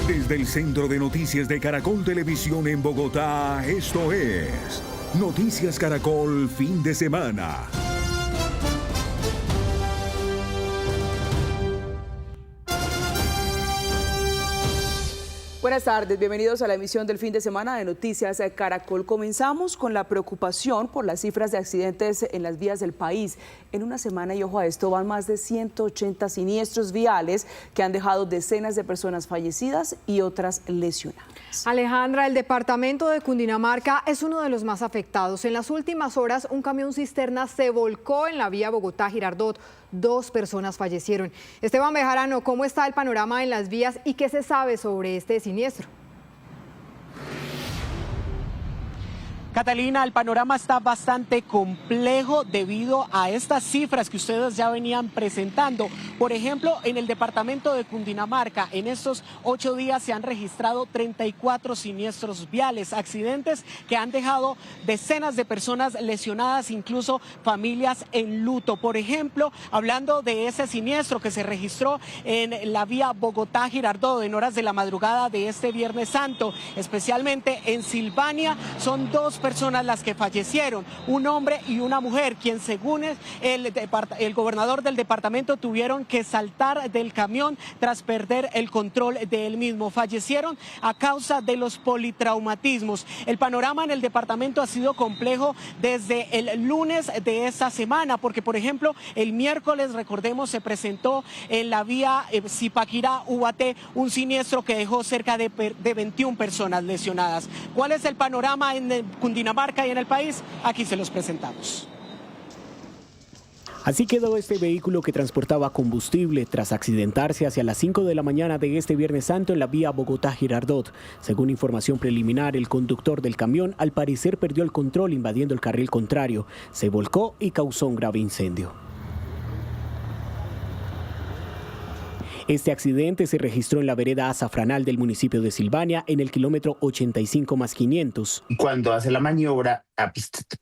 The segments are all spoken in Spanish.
Desde el Centro de Noticias de Caracol Televisión en Bogotá, esto es Noticias Caracol Fin de Semana. Buenas tardes, bienvenidos a la emisión del fin de semana de Noticias Caracol. Comenzamos con la preocupación por las cifras de accidentes en las vías del país. En una semana, y ojo a esto, van más de 180 siniestros viales que han dejado decenas de personas fallecidas y otras lesionadas. Alejandra, el departamento de Cundinamarca es uno de los más afectados. En las últimas horas, un camión cisterna se volcó en la vía Bogotá-Girardot. 2 personas fallecieron. Esteban Bejarano, ¿cómo está el panorama en las vías y qué se sabe sobre este siniestro? Catalina, el panorama está bastante complejo debido a estas cifras que ustedes ya venían presentando. Por ejemplo, en el departamento de Cundinamarca, en estos 8 días se han registrado 34 siniestros viales, accidentes que han dejado decenas de personas lesionadas, incluso familias en luto. Por ejemplo, hablando de ese siniestro que se registró en la vía Bogotá-Girardot en horas de la madrugada de este Viernes Santo, especialmente en Silvania, son 2 personas las que fallecieron, un hombre y una mujer, quien según el gobernador del departamento tuvieron que saltar del camión tras perder el control de él mismo. Fallecieron a causa de los politraumatismos. El panorama en el departamento ha sido complejo desde el lunes de esta semana, porque por ejemplo el miércoles, recordemos, se presentó en la vía Zipaquirá-Ubaté un siniestro que dejó cerca de 21 personas lesionadas. ¿Cuál es el panorama en Cundinamarca y en el país? Aquí se los presentamos. Así quedó este vehículo que transportaba combustible tras accidentarse hacia las 5 de la mañana de este Viernes Santo en la vía Bogotá-Girardot. Según información preliminar, el conductor del camión al parecer perdió el control invadiendo el carril contrario, se volcó y causó un grave incendio. Este accidente se registró en la vereda Azafranal del municipio de Silvania, en el kilómetro 85+500. Cuando hace la maniobra,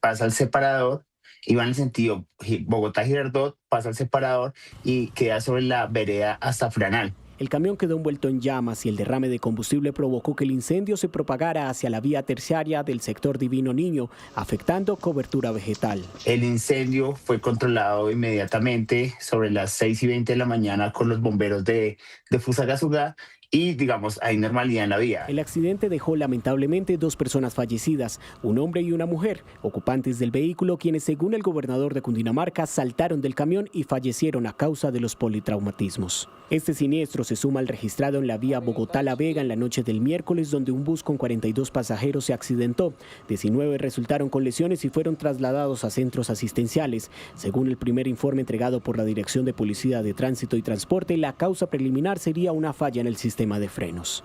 pasa al separador y va en el sentido Bogotá-Girardot, pasa al separador y queda sobre la vereda Azafranal. El camión quedó envuelto en llamas y el derrame de combustible provocó que el incendio se propagara hacia la vía terciaria del sector Divino Niño, afectando cobertura vegetal. El incendio fue controlado inmediatamente sobre las 6:20 de la mañana con los bomberos de Fusagasugá. Y, digamos, hay normalidad en la vía. El accidente dejó lamentablemente 2 personas fallecidas, un hombre y una mujer, ocupantes del vehículo, quienes según el gobernador de Cundinamarca saltaron del camión y fallecieron a causa de los politraumatismos. Este siniestro se suma al registrado en la vía Bogotá-La Vega en la noche del miércoles, donde un bus con 42 pasajeros se accidentó. 19 resultaron con lesiones y fueron trasladados a centros asistenciales. Según el primer informe entregado por la Dirección de Policía de Tránsito y Transporte, la causa preliminar sería una falla en el sistema de frenos.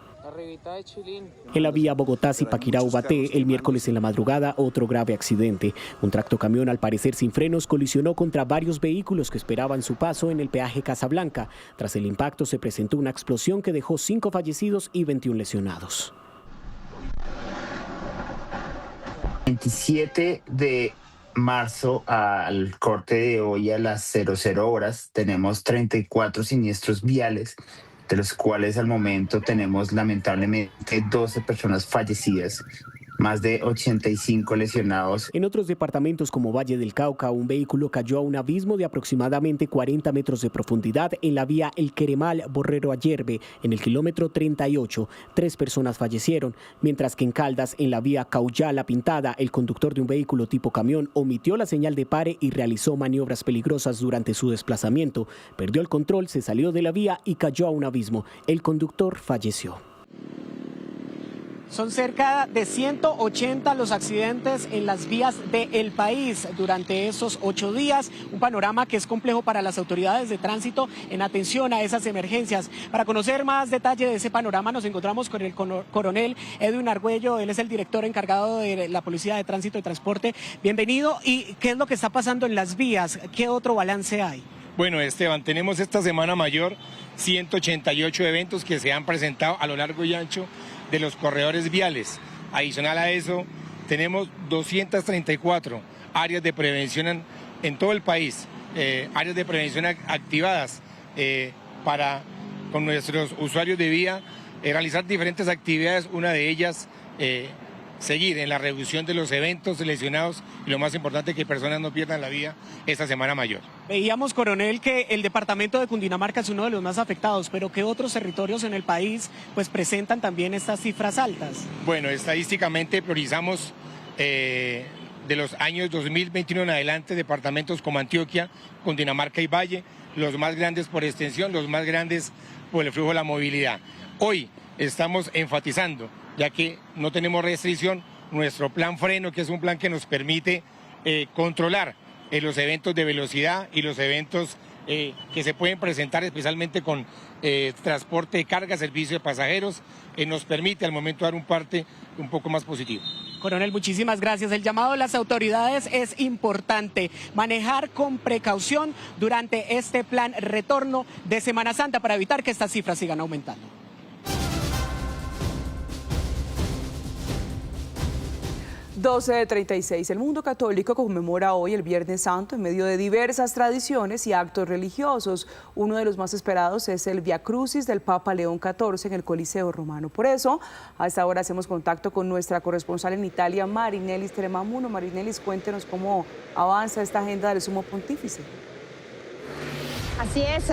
En la vía Bogotá-Zipaquirá-Ubaté, el miércoles en la madrugada, otro grave accidente. Un tractocamión, al parecer sin frenos, colisionó contra varios vehículos que esperaban su paso en el peaje Casablanca. Tras el impacto se presentó una explosión que dejó 5 fallecidos y 21 lesionados. 27 de marzo al corte de hoy a las 00 horas tenemos 34 siniestros viales, de los cuales al momento tenemos lamentablemente 12 personas fallecidas, más de 85 lesionados. En otros departamentos como Valle del Cauca, un vehículo cayó a un abismo de aproximadamente 40 metros de profundidad en la vía El Queremal-Borrero-Ayerbe, en el kilómetro 38. 3 personas fallecieron, mientras que en Caldas, en la vía Cauyá-La Pintada, el conductor de un vehículo tipo camión omitió la señal de pare y realizó maniobras peligrosas durante su desplazamiento. Perdió el control, se salió de la vía y cayó a un abismo. El conductor falleció. Son cerca de 180 los accidentes en las vías del país durante esos 8 días, un panorama que es complejo para las autoridades de tránsito en atención a esas emergencias. Para conocer más detalle de ese panorama nos encontramos con el coronel Edwin Argüello, él es el director encargado de la Policía de Tránsito y Transporte. Bienvenido. ¿Y qué es lo que está pasando en las vías? ¿Qué otro balance hay? Bueno, Esteban, tenemos esta Semana Mayor 188 eventos que se han presentado a lo largo y ancho de los corredores viales. Adicional a eso, tenemos 234 áreas de prevención en todo el país, áreas de prevención activadas con nuestros usuarios de vía realizar diferentes actividades, una de ellas seguir en la reducción de los eventos lesionados y lo más importante, que personas no pierdan la vida esta Semana Mayor. Veíamos, coronel, que el departamento de Cundinamarca es uno de los más afectados, pero que otros territorios en el país pues presentan también estas cifras altas. Bueno, estadísticamente priorizamos de los años 2021 en adelante departamentos como Antioquia, Cundinamarca y Valle, los más grandes por extensión, los más grandes por el flujo de la movilidad. Hoy estamos enfatizando, ya que no tenemos restricción, nuestro plan freno, que es un plan que nos permite controlar los eventos de velocidad y los eventos que se pueden presentar especialmente con transporte de carga, servicio de pasajeros, nos permite al momento dar un parte un poco más positivo. Coronel, muchísimas gracias. El llamado de las autoridades es importante, manejar con precaución durante este plan retorno de Semana Santa para evitar que estas cifras sigan aumentando. 12:36. El mundo católico conmemora hoy el Viernes Santo en medio de diversas tradiciones y actos religiosos. Uno de los más esperados es el Vía Crucis del Papa León XIV en el Coliseo Romano. Por eso, a esta hora hacemos contacto con nuestra corresponsal en Italia, Marinelis Tremamuno. Marinelis, cuéntenos cómo avanza esta agenda del Sumo Pontífice. Así es,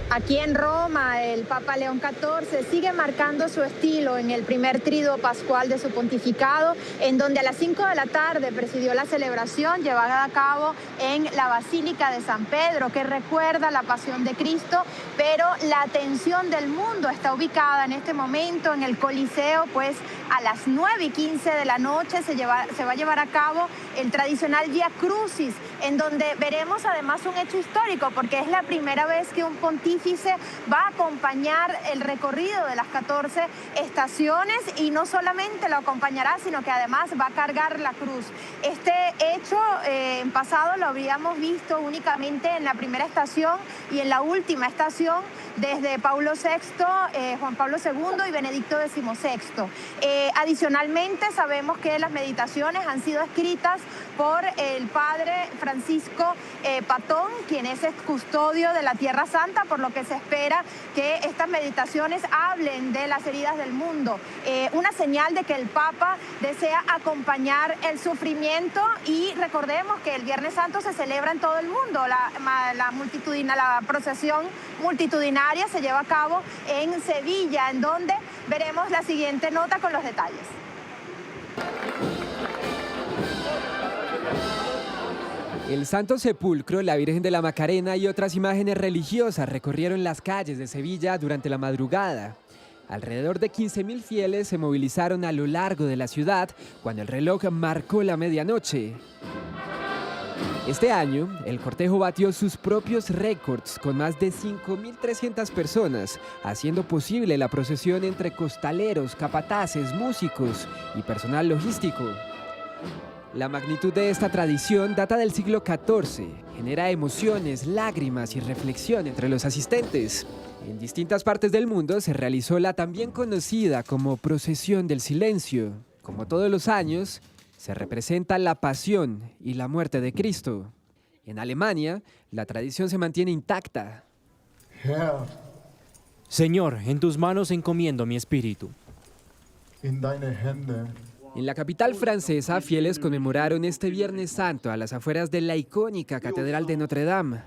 aquí en Roma el Papa León XIV sigue marcando su estilo en el primer tríduo pascual de su pontificado, en donde a las 5 de la tarde presidió la celebración llevada a cabo en la Basílica de San Pedro, que recuerda la pasión de Cristo, pero la atención del mundo está ubicada en este momento en el Coliseo, pues a las 9:15 de la noche se va a llevar a cabo el tradicional Vía Crucis, en donde veremos además un hecho histórico, porque es la primera vez que un pontífice va a acompañar el recorrido de las 14 estaciones, y no solamente lo acompañará, sino que además va a cargar la cruz. Este hecho en pasado lo habríamos visto únicamente en la primera estación y en la última estación desde Paulo VI, Juan Pablo II y Benedicto XVI. Adicionalmente, sabemos que las meditaciones han sido escritas por el padre Francisco Patón, quien es ex custodio de la Tierra Santa, por lo que se espera que estas meditaciones hablen de las heridas del mundo. Una señal de que el Papa desea acompañar el sufrimiento, y recordemos que el Viernes Santo se celebra en todo el mundo. La procesión multitudinaria se lleva a cabo en Sevilla, en donde veremos la siguiente nota con los detalles. El Santo Sepulcro, la Virgen de la Macarena y otras imágenes religiosas recorrieron las calles de Sevilla durante la madrugada. Alrededor de 15.000 fieles se movilizaron a lo largo de la ciudad cuando el reloj marcó la medianoche. Este año, el cortejo batió sus propios récords con más de 5.300 personas, haciendo posible la procesión entre costaleros, capataces, músicos y personal logístico. La magnitud de esta tradición data del siglo XIV, genera emociones, lágrimas y reflexión entre los asistentes. En distintas partes del mundo se realizó la también conocida como Procesión del Silencio. Como todos los años, se representa la pasión y la muerte de Cristo. En Alemania, la tradición se mantiene intacta. Señor, en tus manos encomiendo mi espíritu. En la capital francesa, fieles conmemoraron este Viernes Santo a las afueras de la icónica Catedral de Notre Dame.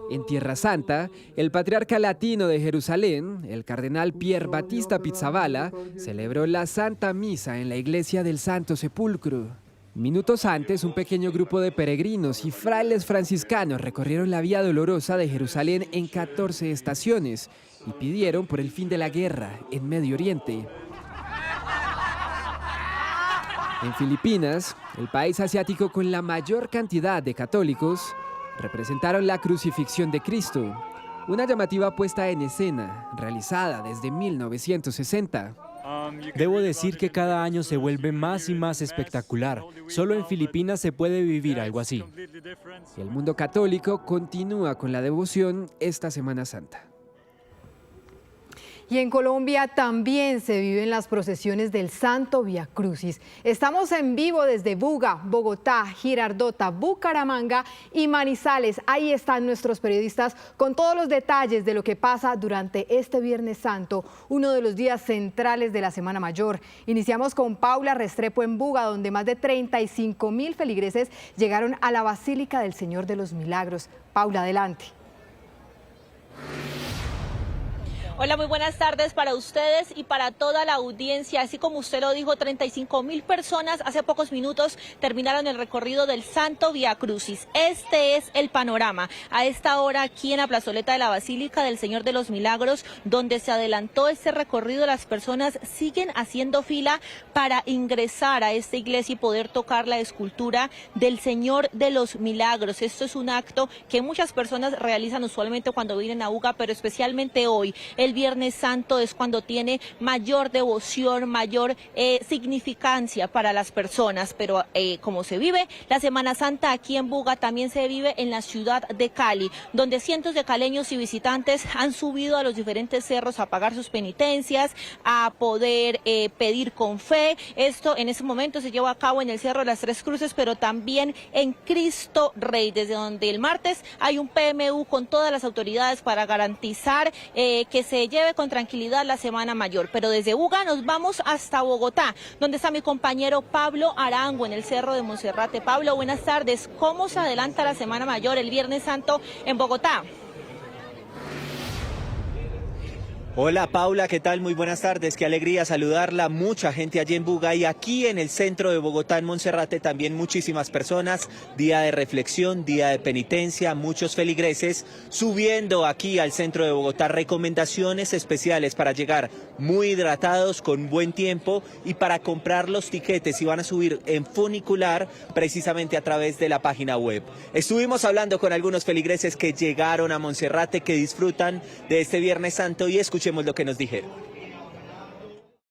En Tierra Santa, el patriarca latino de Jerusalén, el cardenal Pier Battista Pizzaballa, celebró la Santa Misa en la iglesia del Santo Sepulcro. Minutos antes, un pequeño grupo de peregrinos y frailes franciscanos recorrieron la Vía Dolorosa de Jerusalén en 14 estaciones y pidieron por el fin de la guerra en Medio Oriente. En Filipinas, el país asiático con la mayor cantidad de católicos, representaron la crucifixión de Cristo, una llamativa puesta en escena, realizada desde 1960. Debo decir que cada año se vuelve más y más espectacular. Solo en Filipinas se puede vivir algo así. El mundo católico continúa con la devoción esta Semana Santa. Y en Colombia también se viven las procesiones del Santo Vía Crucis. Estamos en vivo desde Buga, Bogotá, Girardota, Bucaramanga y Manizales. Ahí están nuestros periodistas con todos los detalles de lo que pasa durante este Viernes Santo, uno de los días centrales de la Semana Mayor. Iniciamos con Paula Restrepo en Buga, donde más de 35.000 feligreses llegaron a la Basílica del Señor de los Milagros. Paula, adelante. Hola, muy buenas tardes para ustedes y para toda la audiencia. Así como usted lo dijo, 35.000 personas hace pocos minutos terminaron el recorrido del Santo Vía Crucis. Este es el panorama a esta hora aquí en la plazoleta de la Basílica del Señor de los Milagros, donde se adelantó este recorrido. Las personas siguen haciendo fila para ingresar a esta iglesia y poder tocar la escultura del Señor de los Milagros. Esto es un acto que muchas personas realizan usualmente cuando vienen a Buga, pero especialmente hoy. El Viernes Santo es cuando tiene mayor devoción, mayor significancia para las personas, pero como se vive la Semana Santa aquí en Buga, también se vive en la ciudad de Cali, donde cientos de caleños y visitantes han subido a los diferentes cerros a pagar sus penitencias, a poder pedir con fe. Esto en ese momento se lleva a cabo en el Cerro de las Tres Cruces, pero también en Cristo Rey, desde donde el martes hay un PMU con todas las autoridades para garantizar que se lleve con tranquilidad la Semana Mayor. Pero desde Buga nos vamos hasta Bogotá, donde está mi compañero Pablo Arango en el Cerro de Monserrate. Pablo, buenas tardes. ¿Cómo se adelanta la Semana Mayor el Viernes Santo en Bogotá? Hola Paula, ¿qué tal? Muy buenas tardes, qué alegría saludarla. Mucha gente allí en Buga y aquí en el centro de Bogotá, en Monserrate, también muchísimas personas. Día de reflexión, día de penitencia, muchos feligreses subiendo aquí al centro de Bogotá. Recomendaciones especiales para llegar muy hidratados, con buen tiempo y para comprar los tiquetes. Y van a subir en funicular precisamente a través de la página web. Estuvimos hablando con algunos feligreses que llegaron a Monserrate, que disfrutan de este Viernes Santo, y escuchemos lo que nos dijeron.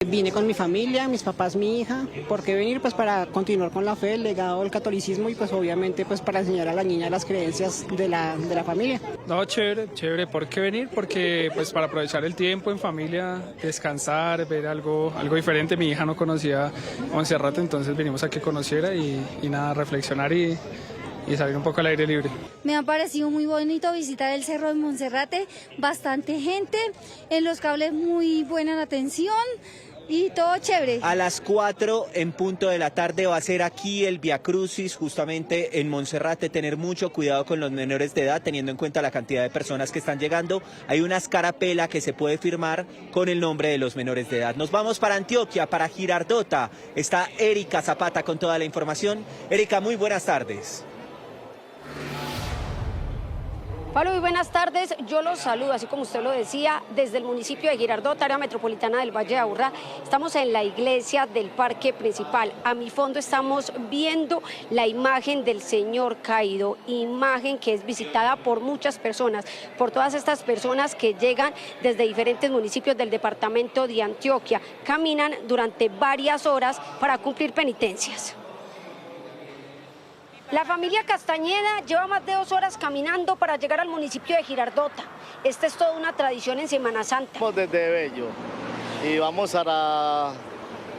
Vine con mi familia, mis papás, mi hija. ¿Por qué venir? Pues para continuar con la fe, el legado del catolicismo y pues obviamente pues para enseñar a la niña las creencias de la familia. No, chévere. ¿Por qué venir? Porque pues para aprovechar el tiempo en familia, descansar, ver algo diferente. Mi hija no conocía Monserrate, entonces venimos a que conociera y nada, reflexionar y salir un poco al aire libre. Me ha parecido muy bonito visitar el Cerro de Monserrate, bastante gente, en los cables muy buena la atención y todo chévere. A las 4 en punto de la tarde va a ser aquí el Vía Crucis, justamente en Monserrate. Tener mucho cuidado con los menores de edad, teniendo en cuenta la cantidad de personas que están llegando. Hay una escarapela que se puede firmar con el nombre de los menores de edad. Nos vamos para Antioquia, para Girardota. Está Erika Zapata con toda la información. Erika, muy buenas tardes. Pablo, muy buenas tardes. Yo los saludo, así como usted lo decía, desde el municipio de Girardota, área metropolitana del Valle de Aburrá. Estamos en la iglesia del parque principal. A mi fondo estamos viendo la imagen del Señor Caído, imagen que es visitada por muchas personas, por todas estas personas que llegan desde diferentes municipios del departamento de Antioquia. Caminan durante varias horas para cumplir penitencias. La familia Castañeda lleva más de 2 horas caminando para llegar al municipio de Girardota. Esta es toda una tradición en Semana Santa. Vamos desde Bello y vamos a la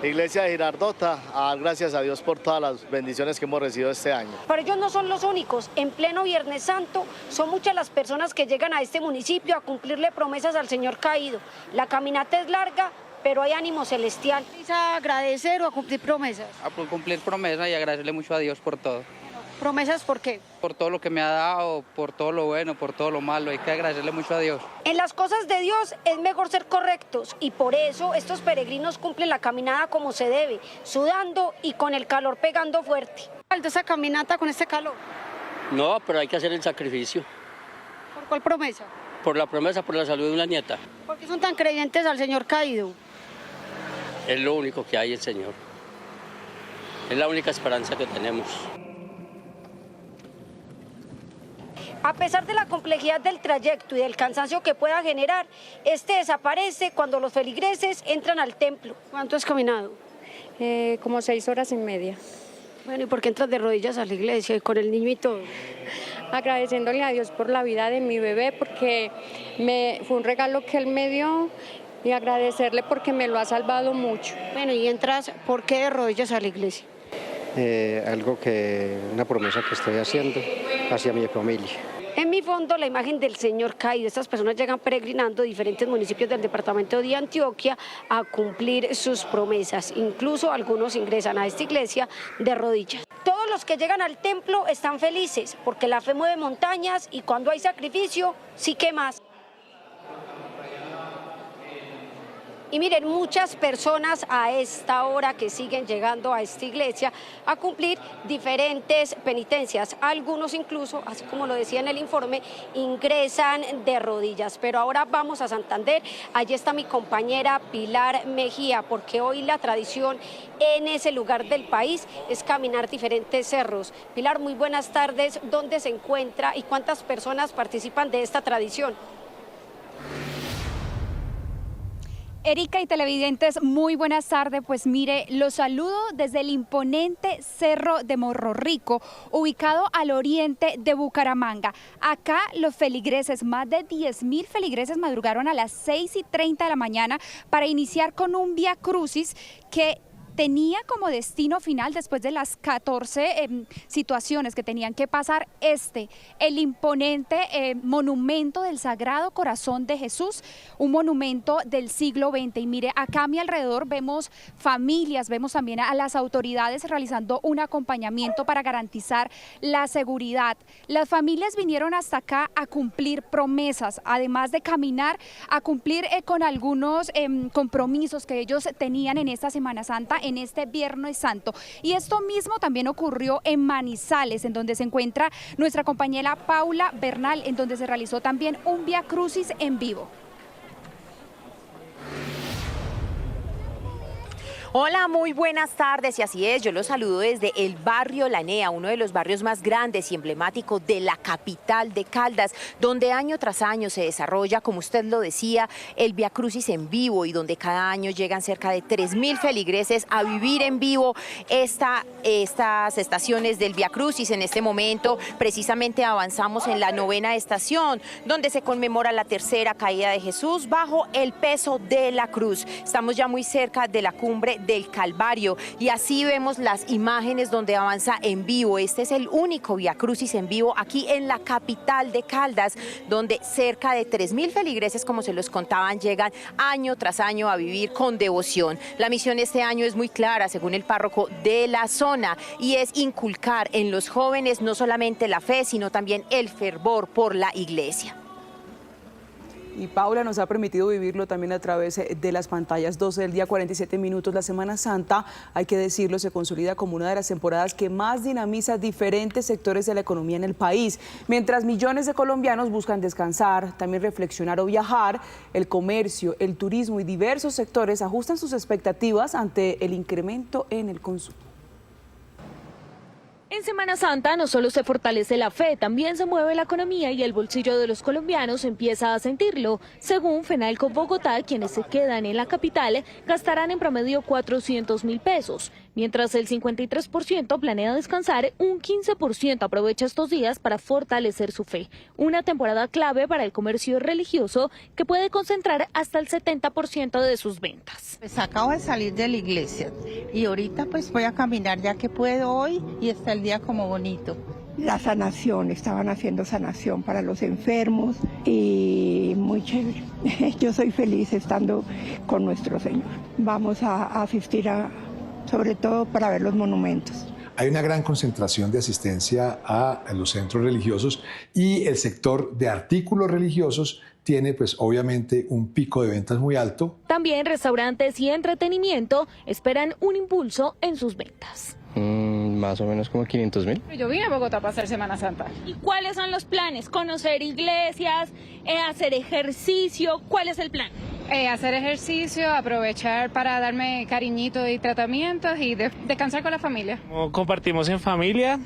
iglesia de Girardota a dar gracias a Dios por todas las bendiciones que hemos recibido este año. Pero ellos no son los únicos. En pleno Viernes Santo son muchas las personas que llegan a este municipio a cumplirle promesas al Señor Caído. La caminata es larga, pero hay ánimo celestial. ¿A agradecer o a cumplir promesas? A cumplir promesas y agradecerle mucho a Dios por todo. ¿Promesas por qué? Por todo lo que me ha dado, por todo lo bueno, por todo lo malo. Hay que agradecerle mucho a Dios. En las cosas de Dios es mejor ser correctos y por eso estos peregrinos cumplen la caminada como se debe, sudando y con el calor pegando fuerte. ¿Falta esa caminata con este calor? No, pero hay que hacer el sacrificio. ¿Por cuál promesa? Por la promesa, por la salud de una nieta. ¿Por qué son tan creyentes al Señor Caído? Es lo único que hay, el Señor. Es la única esperanza que tenemos. A pesar de la complejidad del trayecto y del cansancio que pueda generar, este desaparece cuando los feligreses entran al templo. ¿Cuánto has caminado? Como 6 horas y media. Bueno, ¿y por qué entras de rodillas a la iglesia y con el niño y todo? agradeciéndole a Dios por la vida de mi bebé, porque fue un regalo que Él me dio, y agradecerle porque me lo ha salvado mucho. Bueno, y entras, ¿por qué de rodillas a la iglesia? Una promesa que estoy haciendo hacia mi familia. En mi fondo, la imagen del Señor caído. Estas personas llegan peregrinando de diferentes municipios del departamento de Antioquia a cumplir sus promesas. Incluso algunos ingresan a esta iglesia de rodillas. Todos los que llegan al templo están felices porque la fe mueve montañas y cuando hay sacrificio, sí que más. Y miren, muchas personas a esta hora que siguen llegando a esta iglesia a cumplir diferentes penitencias. Algunos incluso, así como lo decía en el informe, ingresan de rodillas. Pero ahora vamos a Santander. Allí está mi compañera Pilar Mejía, porque hoy la tradición en ese lugar del país es caminar diferentes cerros. Pilar, muy buenas tardes. ¿Dónde se encuentra y cuántas personas participan de esta tradición? Erika y televidentes, muy buenas tardes. Pues mire, los saludo desde el imponente Cerro de Morro Rico, ubicado al oriente de Bucaramanga. Acá los feligreses, más de 10.000 feligreses madrugaron a las 6:30 de la mañana para iniciar con un Vía Crucis que tenía como destino final, después de las 14 situaciones que tenían que pasar, el imponente monumento del Sagrado Corazón de Jesús, un monumento del siglo XX. Y mire, acá a mi alrededor vemos familias, vemos también a las autoridades realizando un acompañamiento para garantizar la seguridad. Las familias vinieron hasta acá a cumplir promesas, además de caminar, a cumplir con algunos compromisos que ellos tenían en esta Semana Santa, en este Viernes Santo. Y esto mismo también ocurrió en Manizales, en donde se encuentra nuestra compañera Paula Bernal, en donde se realizó también un Vía Crucis en vivo. Hola, muy buenas tardes, y así es, yo los saludo desde el barrio La Enea, uno de los barrios más grandes y emblemáticos de la capital de Caldas, donde año tras año se desarrolla, como usted lo decía, el Vía Crucis en vivo, y donde cada año llegan cerca de 3.000 feligreses a vivir en vivo estas estaciones del Vía Crucis. En este momento precisamente avanzamos en la 9ª estación, donde se conmemora la tercera caída de Jesús bajo el peso de la cruz. Estamos ya muy cerca de la cumbre del Calvario, y así vemos las imágenes donde avanza en vivo. Este es el único Vía Crucis en vivo aquí en la capital de Caldas, donde cerca de 3.000 feligreses, como se los contaban, llegan año tras año a vivir con devoción. La misión este año es muy clara, según el párroco de la zona, y es inculcar en los jóvenes no solamente la fe, sino también el fervor por la iglesia. Y Paula nos ha permitido vivirlo también a través de las pantallas. 12 del día, 47 minutos. La Semana Santa, hay que decirlo, se consolida como una de las temporadas que más dinamiza diferentes sectores de la economía en el país. Mientras millones de colombianos buscan descansar, también reflexionar o viajar, el comercio, el turismo y diversos sectores ajustan sus expectativas ante el incremento en el consumo. En Semana Santa no solo se fortalece la fe, también se mueve la economía y el bolsillo de los colombianos empieza a sentirlo. Según Fenalco Bogotá, quienes se quedan en la capital gastarán en promedio 400.000 pesos. Mientras el 53% planea descansar, un 15% aprovecha estos días para fortalecer su fe. Una temporada clave para el comercio religioso que puede concentrar hasta el 70% de sus ventas. Pues acabo de salir de la iglesia y ahorita pues voy a caminar ya que puedo hoy, y está el día como bonito. La sanación, estaban haciendo sanación para los enfermos y muy chévere. Yo soy feliz estando con nuestro Señor. Vamos a asistir sobre todo para ver los monumentos. Hay una gran concentración de asistencia a los centros religiosos, y el sector de artículos religiosos tiene pues obviamente un pico de ventas muy alto. También restaurantes y entretenimiento esperan un impulso en sus ventas. Más o menos como 500.000. Yo vine a Bogotá para hacer Semana Santa. ¿Y cuáles son los planes? ¿Conocer iglesias? ¿Hacer ejercicio? ¿Cuál es el plan? Hacer ejercicio, aprovechar para darme cariñitos y tratamientos y descansar con la familia. Compartimos en familia,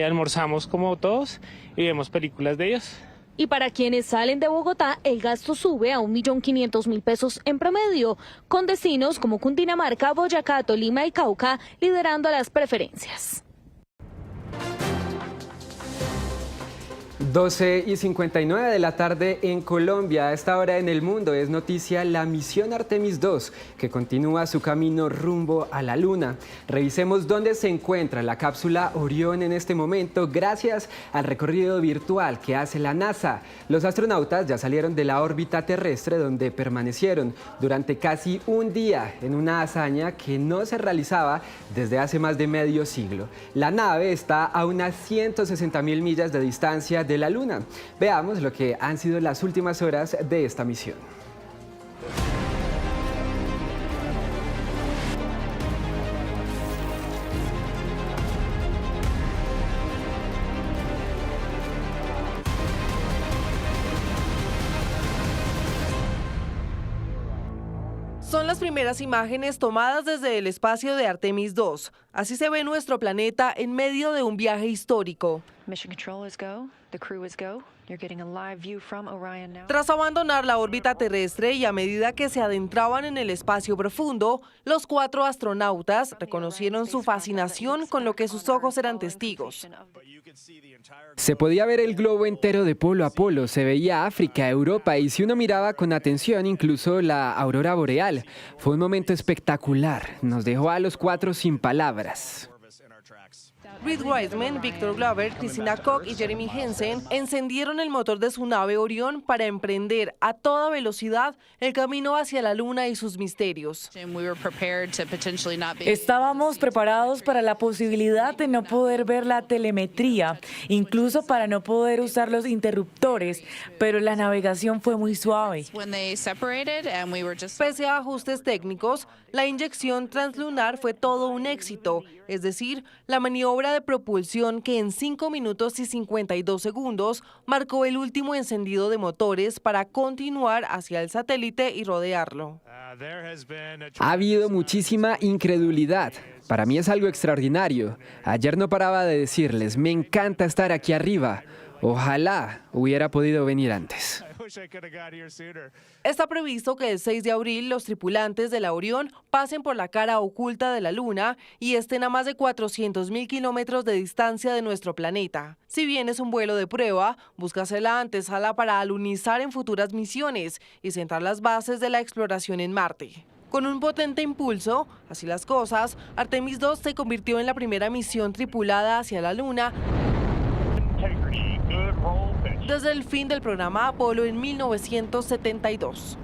almorzamos como todos y vemos películas de ellos. Y para quienes salen de Bogotá, el gasto sube a 1.500.000 pesos en promedio, con destinos como Cundinamarca, Boyacá, Tolima y Cauca liderando las preferencias. 12:59 de la tarde en Colombia. A esta hora en el mundo es noticia la misión Artemis II, que continúa su camino rumbo a la Luna. Revisemos dónde se encuentra la cápsula Orión en este momento gracias al recorrido virtual que hace la NASA. Los astronautas ya salieron de la órbita terrestre, donde permanecieron durante casi un día en una hazaña que no se realizaba desde hace más de medio siglo. La nave está a unas 160.000 millas de distancia de la Luna. Veamos lo que han sido las últimas horas de esta misión. Son las primeras imágenes tomadas desde el espacio de Artemis II. Así se ve nuestro planeta en medio de un viaje histórico. Tras abandonar la órbita terrestre y a medida que se adentraban en el espacio profundo, los 4 astronautas reconocieron su fascinación con lo que sus ojos eran testigos. Se podía ver el globo entero de polo a polo, se veía África, Europa y si uno miraba con atención incluso la aurora boreal. Fue un momento espectacular, nos dejó a los 4 sin palabras. Reed Wiseman, Victor Glover, Christina Koch y Jeremy Hansen encendieron el motor de su nave Orión para emprender a toda velocidad el camino hacia la Luna y sus misterios. Estábamos preparados para la posibilidad de no poder ver la telemetría, incluso para no poder usar los interruptores, pero la navegación fue muy suave. Pese a ajustes técnicos, la inyección translunar fue todo un éxito, es decir, la maniobra de propulsión que en 5 minutos y 52 segundos marcó el último encendido de motores para continuar hacia el satélite y rodearlo. Ha habido muchísima incredulidad. Para mí es algo extraordinario. Ayer no paraba de decirles, me encanta estar aquí arriba. Ojalá hubiera podido venir antes. Está previsto que el 6 de abril los tripulantes de la Orión pasen por la cara oculta de la Luna y estén a más de 400.000 kilómetros de distancia de nuestro planeta. Si bien es un vuelo de prueba, busca ser la antesala para alunizar en futuras misiones y sentar las bases de la exploración en Marte. Con un potente impulso, así las cosas, Artemis II se convirtió en la primera misión tripulada hacia la Luna desde el fin del programa Apolo en 1972.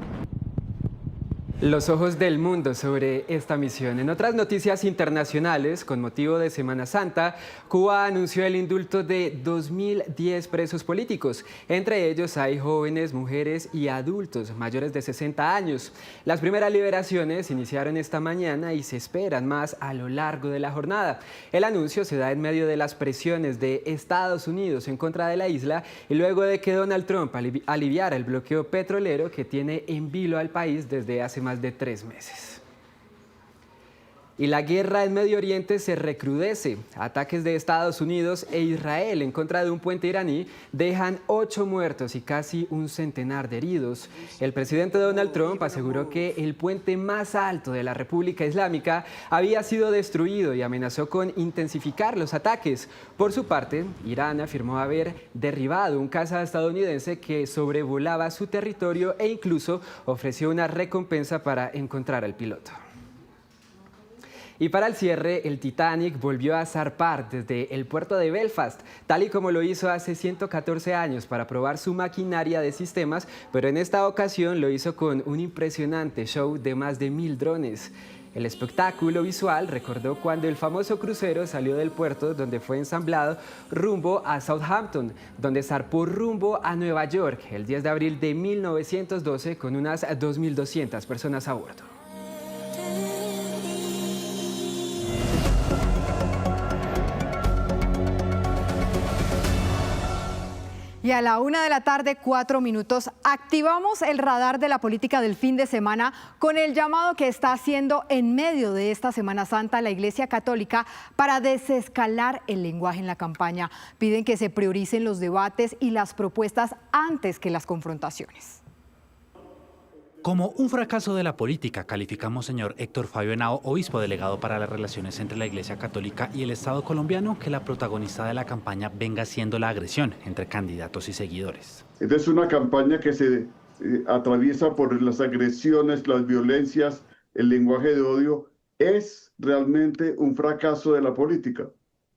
Los ojos del mundo sobre esta misión. En otras noticias internacionales, con motivo de Semana Santa, Cuba anunció el indulto de 2.010 presos políticos. Entre ellos hay jóvenes, mujeres y adultos mayores de 60 años. Las primeras liberaciones iniciaron esta mañana y se esperan más a lo largo de la jornada. El anuncio se da en medio de las presiones de Estados Unidos en contra de la isla y luego de que Donald Trump aliviara el bloqueo petrolero que tiene en vilo al país desde hace más de 3 meses. Y la guerra en Medio Oriente se recrudece. Ataques de Estados Unidos e Israel en contra de un puente iraní dejan 8 muertos y casi un centenar de heridos. El presidente Donald Trump aseguró que el puente más alto de la República Islámica había sido destruido y amenazó con intensificar los ataques. Por su parte, Irán afirmó haber derribado un caza estadounidense que sobrevolaba su territorio e incluso ofreció una recompensa para encontrar al piloto. Y para el cierre, el Titanic volvió a zarpar desde el puerto de Belfast, tal y como lo hizo hace 114 años para probar su maquinaria de sistemas, pero en esta ocasión lo hizo con un impresionante show de más de 1.000 drones. El espectáculo visual recordó cuando el famoso crucero salió del puerto donde fue ensamblado rumbo a Southampton, donde zarpó rumbo a Nueva York el 10 de abril de 1912 con unas 2.200 personas a bordo. Y a la 1:04 p.m, activamos el radar de la política del fin de semana con el llamado que está haciendo en medio de esta Semana Santa la Iglesia Católica para desescalar el lenguaje en la campaña. Piden que se prioricen los debates y las propuestas antes que las confrontaciones. Como un fracaso de la política, califica Monseñor Héctor Fabio Henao, obispo delegado para las relaciones entre la Iglesia Católica y el Estado colombiano, que la protagonista de la campaña venga siendo la agresión entre candidatos y seguidores. Esta es una campaña que se atraviesa por las agresiones, las violencias, el lenguaje de odio. Es realmente un fracaso de la política.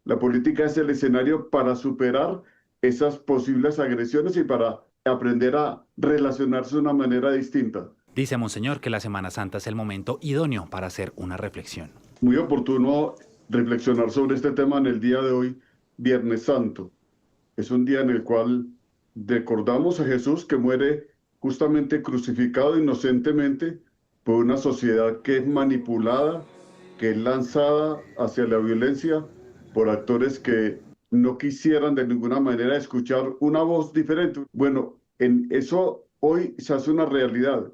La política es el escenario para superar esas posibles agresiones y para aprender a relacionarse de una manera distinta. Dice Monseñor que la Semana Santa es el momento idóneo para hacer una reflexión. Muy oportuno reflexionar sobre este tema en el día de hoy, Viernes Santo. Es un día en el cual recordamos a Jesús que muere justamente crucificado inocentemente por una sociedad que es manipulada, que es lanzada hacia la violencia por actores que no quisieran de ninguna manera escuchar una voz diferente. Bueno, en eso hoy se hace una realidad.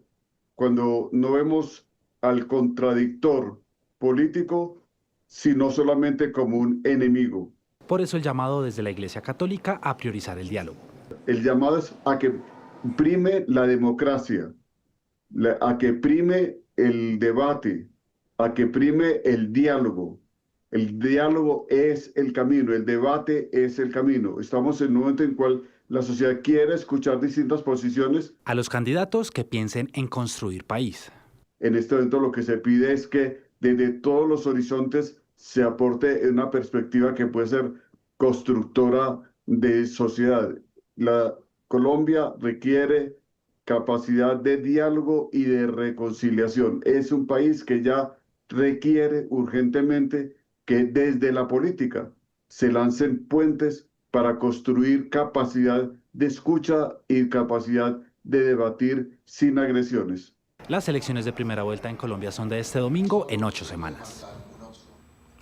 Cuando no vemos al contradictor político, sino solamente como un enemigo. Por eso el llamado desde la Iglesia Católica a priorizar el diálogo. El llamado es a que prime la democracia, a que prime el debate, a que prime el diálogo. El diálogo es el camino, el debate es el camino. Estamos en un momento en el cual la sociedad quiere escuchar distintas posiciones. A los candidatos que piensen en construir país. En este momento lo que se pide es que desde todos los horizontes se aporte una perspectiva que puede ser constructora de sociedad. La Colombia requiere capacidad de diálogo y de reconciliación. Es un país que ya requiere urgentemente que desde la política se lancen puentes para construir capacidad de escucha y capacidad de debatir sin agresiones. Las elecciones de primera vuelta en Colombia son de este domingo en 8 semanas.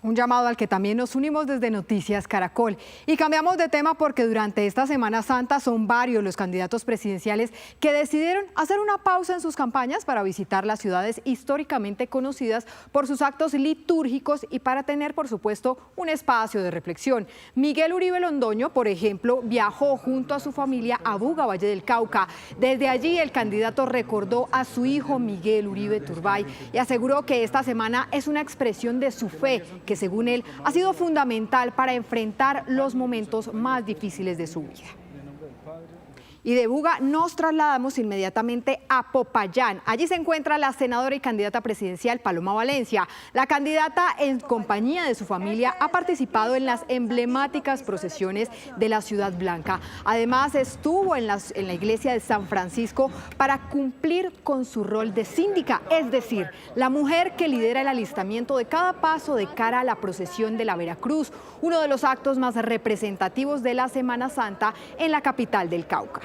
Un llamado al que también nos unimos desde Noticias Caracol. Y cambiamos de tema porque durante esta Semana Santa son varios los candidatos presidenciales que decidieron hacer una pausa en sus campañas para visitar las ciudades históricamente conocidas por sus actos litúrgicos y para tener, por supuesto, un espacio de reflexión. Miguel Uribe Londoño, por ejemplo, viajó junto a su familia a Buga, Valle del Cauca. Desde allí, el candidato recordó a su hijo Miguel Uribe Turbay y aseguró que esta semana es una expresión de su fe, que según él ha sido fundamental para enfrentar los momentos más difíciles de su vida. Y de Buga nos trasladamos inmediatamente a Popayán. Allí se encuentra la senadora y candidata presidencial Paloma Valencia. La candidata, en compañía de su familia, ha participado en las emblemáticas procesiones de la Ciudad Blanca. Además, estuvo en la iglesia de San Francisco para cumplir con su rol de síndica, es decir, la mujer que lidera el alistamiento de cada paso de cara a la procesión de la Veracruz, uno de los actos más representativos de la Semana Santa en la capital del Cauca.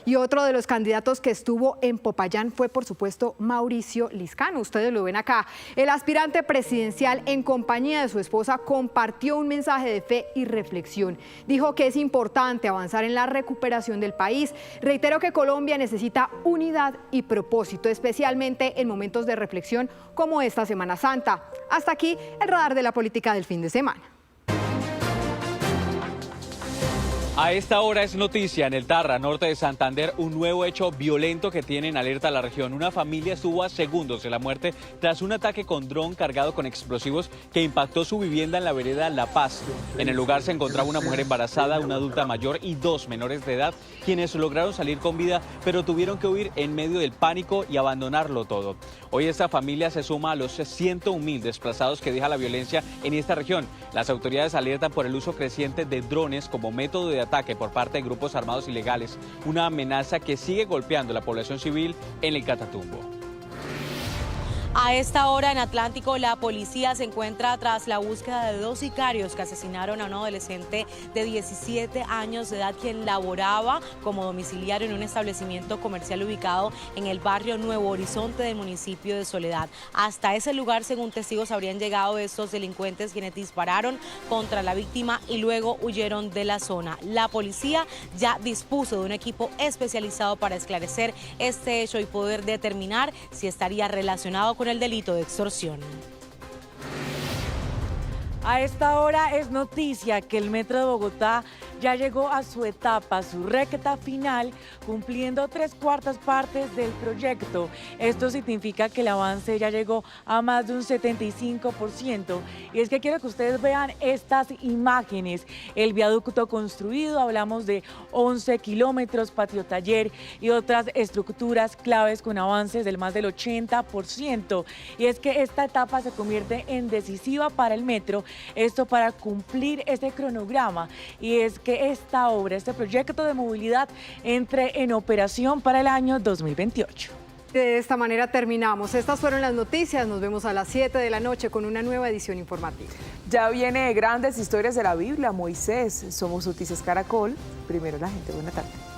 Y otro de los candidatos que estuvo en Popayán fue, por supuesto, Mauricio Liscano. Ustedes lo ven acá. El aspirante presidencial, en compañía de su esposa, compartió un mensaje de fe y reflexión. Dijo que es importante avanzar en la recuperación del país. Reiteró que Colombia necesita unidad y propósito, especialmente en momentos de reflexión como esta Semana Santa. Hasta aquí el radar de la política del fin de semana. A esta hora es noticia en el Tarra, norte de Santander, un nuevo hecho violento que tiene en alerta a la región. Una familia estuvo a segundos de la muerte tras un ataque con dron cargado con explosivos que impactó su vivienda en la vereda La Paz. En el lugar se encontraba una mujer embarazada, una adulta mayor y 2 menores de edad, quienes lograron salir con vida, pero tuvieron que huir en medio del pánico y abandonarlo todo. Hoy esta familia se suma a los 101.000 desplazados que deja la violencia en esta región. Las autoridades alertan por el uso creciente de drones como método de ataque por parte de grupos armados ilegales, una amenaza que sigue golpeando a la población civil en el Catatumbo. A esta hora en Atlántico, la policía se encuentra tras la búsqueda de 2 sicarios que asesinaron a un adolescente de 17 años de edad quien laboraba como domiciliario en un establecimiento comercial ubicado en el barrio Nuevo Horizonte del municipio de Soledad. Hasta ese lugar, según testigos, habrían llegado estos delincuentes quienes dispararon contra la víctima y luego huyeron de la zona. La policía ya dispuso de un equipo especializado para esclarecer este hecho y poder determinar si estaría relacionado con el delito de extorsión. A esta hora es noticia que el Metro de Bogotá ya llegó a su etapa, su recta final, cumpliendo 3/4 partes del proyecto. Esto significa que el avance ya llegó a más de un 75%. Y es que quiero que ustedes vean estas imágenes. El viaducto construido, hablamos de 11 kilómetros, patio taller y otras estructuras claves con avances del más del 80%. Y es que esta etapa se convierte en decisiva para el metro, esto para cumplir este cronograma. Y es que esta obra, este proyecto de movilidad, entre en operación para el año 2028. De esta manera terminamos. Estas fueron las noticias. Nos vemos a las 7 de la noche con una nueva edición informativa. Ya viene Grandes Historias de la Biblia, Moisés. Somos Noticias Caracol. Primero la gente. Buena tarde.